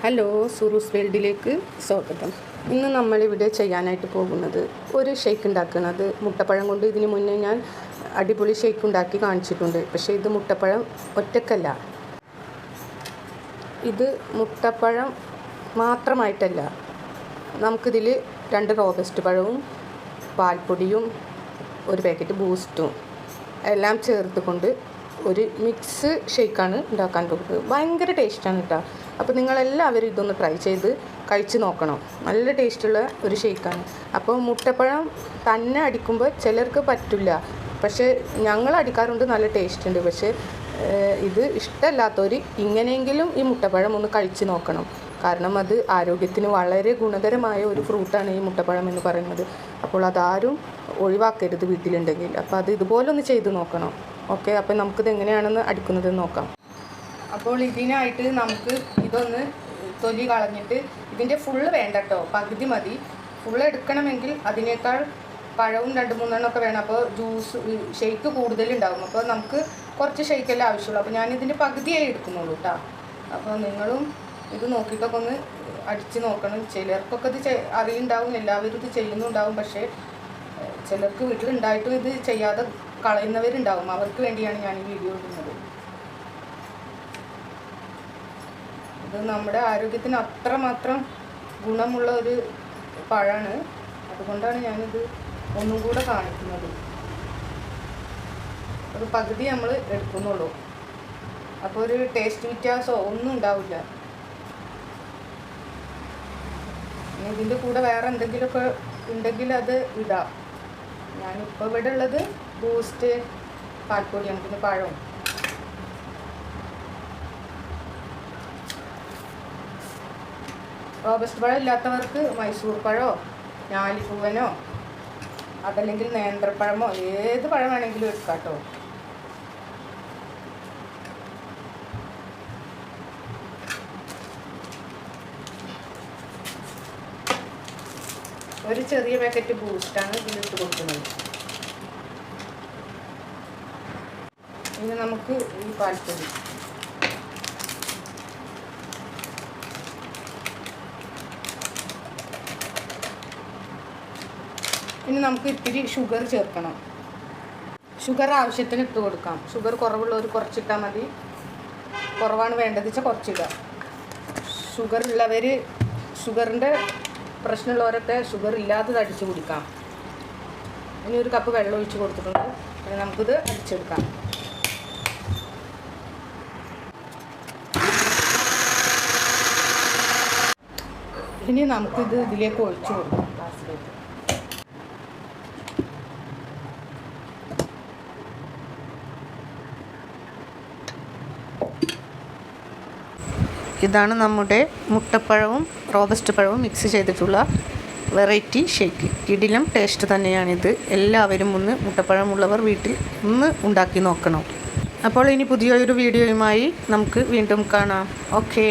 Hello, സുറൂസ് വേൾഡിലേക്ക് സ്വാഗതം. ഇന്ന് നമ്മളിവിടെ ചെയ്യാനായിട്ട് പോകുന്നത് ഒരു ഷേക്ക് ഉണ്ടാക്കുന്നത് മുട്ടപ്പഴം കൊണ്ട്. ഇതിന് മുന്നേ ഞാൻ അടിപൊളി ഷേക്ക് ഉണ്ടാക്കി കാണിച്ചിട്ടുണ്ട്. പക്ഷേ ഇത് മുട്ടപ്പഴം ഒറ്റക്കല്ല, ഇത് മുട്ടപ്പഴം മാത്രമായിട്ടല്ല. നമുക്കിതിൽ 2 റോബസ്റ്റ് പഴവും പാൽപ്പൊടിയും ഒരു പാക്കറ്റ് ബൂസ്റ്റും എല്ലാം ചേർത്തുകൊണ്ട് ഒരു മിക്സ് ഷേക്കാണ് ഉണ്ടാക്കാൻ പോകുന്നത്. ഭയങ്കര ടേസ്റ്റാണ് കേട്ടോ. അപ്പോൾ നിങ്ങളെല്ലാവരും ഇതൊന്ന് ട്രൈ ചെയ്ത് കഴിച്ച് നോക്കണം. നല്ല ടേസ്റ്റുള്ള ഒരു ഷേക്കാണ്. അപ്പോൾ മുട്ടപ്പഴം തന്നെ അടിക്കുമ്പോൾ ചിലർക്ക് പറ്റില്ല, പക്ഷേ ഞങ്ങൾ അടിക്കാറുണ്ട്, നല്ല ടേസ്റ്റ് ഉണ്ട്. പക്ഷേ ഇത് ഇഷ്ടമല്ലാത്തവർ ഇങ്ങനെയെങ്കിലും ഈ മുട്ടപ്പഴം ഒന്ന് കഴിച്ച് നോക്കണം. കാരണം അത് ആരോഗ്യത്തിന് വളരെ ഗുണകരമായ ഒരു ഫ്രൂട്ടാണ് ഈ മുട്ടപ്പഴം എന്ന് പറയുന്നത്. അപ്പോൾ അതാരും ഒഴിവാക്കരുത് വീട്ടിലുണ്ടെങ്കിൽ. അപ്പോൾ അത് ഇതുപോലെ ഒന്ന് ചെയ്ത് നോക്കണം. ഓക്കെ, അപ്പോൾ നമുക്കിത് എങ്ങനെയാണെന്ന് അടിക്കുന്നതെന്ന് നോക്കാം. അപ്പോൾ ഇതിനായിട്ട് നമുക്ക് ഇതൊന്ന് തൊലി കളഞ്ഞിട്ട്, ഇതിൻ്റെ ഫുള്ള് വേണ്ട കേട്ടോ, പകുതി മതി. ഫുള്ള് എടുക്കണമെങ്കിൽ അതിനേക്കാൾ പഴവും 2-3 ഒക്കെ വേണം. അപ്പോൾ ഷേക്ക് കൂടുതലുണ്ടാകും. അപ്പോൾ നമുക്ക് കുറച്ച് ഷേക്കല്ലേ ആവശ്യമുള്ളൂ. അപ്പോൾ ഞാനിതിൻ്റെ പകുതിയായി എടുക്കുന്നുള്ളൂ കേട്ടോ. അപ്പോൾ നിങ്ങളും ഇത് നോക്കിയിട്ടൊക്കെ ഒന്ന് അടിച്ച് നോക്കണം. ചിലർക്കൊക്കെ ഇത് അറിയുണ്ടാവും, എല്ലാവരും ഇത് ചെയ്യുന്നുണ്ടാവും. പക്ഷേ ചിലർക്ക് വീട്ടിലുണ്ടായിട്ടും ഇത് ചെയ്യാതെ കളയുന്നവരുണ്ടാവും. അവർക്ക് വേണ്ടിയാണ് ഞാൻ ഈ വീഡിയോ ഇടുന്നത്. ഇത് നമ്മുടെ ആരോഗ്യത്തിന് അത്രമാത്രം ഗുണമുള്ള ഒരു പഴമാണ്. അതുകൊണ്ടാണ് ഞാനിത് ഒന്നും കൂടെ കാണിക്കുന്നത്. അത് പകുതി നമ്മൾ എടുക്കുന്നുള്ളൂ. അപ്പോൾ ഒരു ടേസ്റ്റ് വ്യത്യാസമോ ഒന്നും ഉണ്ടാവില്ല. ഇതിൻ്റെ കൂടെ വേറെ എന്തെങ്കിലുമൊക്കെ ഉണ്ടെങ്കിൽ അത് ഇടാം. ഞാനിപ്പോൾ ഇവിടെ ഉള്ളത് ബൂസ്റ്റ്, പാൽപ്പൊടിയാണ്, പിന്നെ പഴവും. റോബസ്റ്റ് പഴം ഇല്ലാത്തവർക്ക് മൈസൂർ പഴമോ ഞാലിപ്പൂവനോ അതല്ലെങ്കിൽ നേന്ത്രപ്പഴമോ ഏത് പഴം വേണമെങ്കിലും എടുക്കാം കേട്ടോ. ഒരു ചെറിയ പാക്കറ്റ് ബൂസ്റ്റാണ് ഇതിലിട്ട് കൊടുക്കുന്നത്. ഇനി നമുക്ക് ഈ പാൽപ്പൊടി, ഇനി നമുക്ക് ഇത്തിരി ഷുഗർ ചേർക്കണം. ഷുഗർ ആവശ്യത്തിന് ഇട്ട് കൊടുക്കാം. ഷുഗർ കുറവുള്ളവർ കുറച്ചിട്ടാൽ മതി. കുറവാണ് വേണ്ടത് വെച്ചാൽ കുറച്ചിടുക. ഷുഗർ ഉള്ളവർ, ഷുഗറിൻ്റെ പ്രശ്നമുള്ളവരൊക്കെ ഷുഗർ ഇല്ലാത്തത് അടിച്ച് കുടിക്കാം. ഇനി ഒരു കപ്പ് വെള്ളം ഒഴിച്ച് കൊടുത്തിട്ടുണ്ട്. പിന്നെ നമുക്കിത് അടിച്ചെടുക്കാം. ഇനി നമുക്കിത് ഇതിലേക്ക് ഒഴിച്ച് കൊടുക്കാം, ഗ്ലാസ്സിലേക്ക്. ഇതാണ് നമ്മുടെ മുട്ടപ്പഴവും റോബസ്റ്റ് പഴവും മിക്സ് ചെയ്തിട്ടുള്ള വെറൈറ്റി ഷേക്ക്. കിടിലം ടേസ്റ്റ് തന്നെയാണിത്. എല്ലാവരും ഒന്ന് മുട്ടപ്പഴമുള്ളവർ വീട്ടിൽ ഒന്ന് ഉണ്ടാക്കി നോക്കണം. അപ്പോൾ ഇനി പുതിയൊരു വീഡിയോയുമായി നമുക്ക് വീണ്ടും കാണാം. ഓക്കേ.